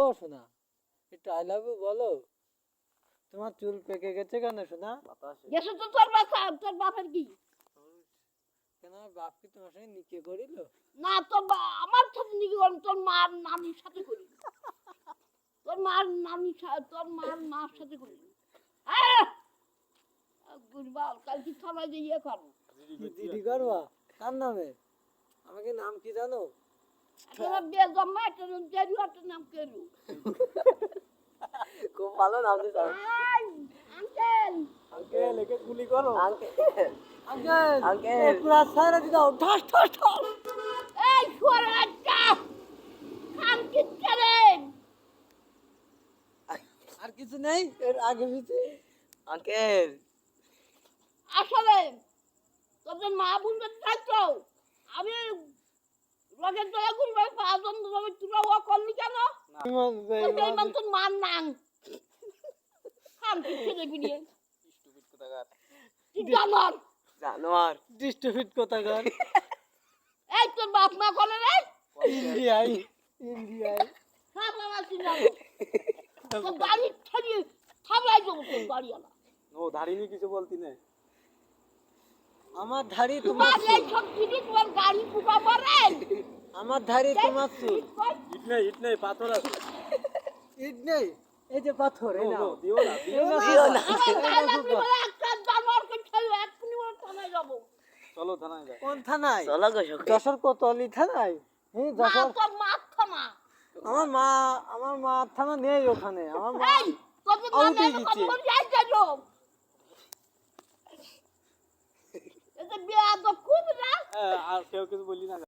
ও শোনা, একটু I love you বলো। তোমার চুল পেকে গেছে কেন শোনা? গেছে তো তোর বাচ্চা, তোর বাপের কি? কেন আমার বাপ কি তোমার সঙ্গে নিকে করিল? না তোর আমার সাথে নিয়ে গেলাম, তোর মার নানির সাথে করি। তোর মার মার সাথে করি। গুরবাল কালকে থানায় যে ইয়ে করো। জিডি করবা? কার নামে? আমাকে নাম কি জানো? একটা বিয়ে জন্মা একটা কেরু, একটা নাম কেরু। খুব ভালো নাম দিছো। আঙ্কেল আঙ্কেল একে গুলি করো। আঙ্কেল আঙ্কেল আঙ্কেল পুরা সাইরা দিও, ঠাস ঠাস ঠাস। এই শুয়ার একটা খান কিচ্ছে রে। আর কিছু নেই এর আগে পিছে? আঙ্কেল আসলে তোদের মা বোনদের চাইছো আমি রগের দয়া করবে পাঁচজন ধরে তোরা ও করলি কেন? ইমান ভাই, তোর ইমান তোর মার নাং খান কিচ্ছে রে বিনিয়ে স্টুপিড কোথাকার তুই জানার। জানোয়ার ডিস্ট্রিবিউট কোথাকার? এই তোর বাপ মা করে রে ইন্ডিয়ায় ইন্ডিয়ায়। সব আমার চিনাবো তোর গাড়ি ছাড়িয়ে থামলাই যাবো তোর বাড়ি আলা। ও ধারিনি কিছু বলতি না আমার ধাড়ি তোমার তোমার এই সব কিছু তোমার গাড়ি ফুকা পড়ে। আমার ধাড়ি তোমার চুল। ইট নেই পাথর আছে ইট নেই, এই যে পাথর, এই নাও। দিও না দিও না। আমার গায়ে লাগলে বলে একটা জানোয়ারকে ছেড়ে এক্ষুনি বলে থানায় যাবো। চলো থানায় যাই কোন থানায়? চলো গো সখী যশোর কোতোয়ালি থানায়? হ্যাঁ না যশোর। তোর মার থানা। আমার মা থানা নেই ওখানে। আমার মা এই তোদের আউটে নামে গেছে। কত যাই যাবো এটা বিয়া তো খুব না আর কেউ কিছু বললি না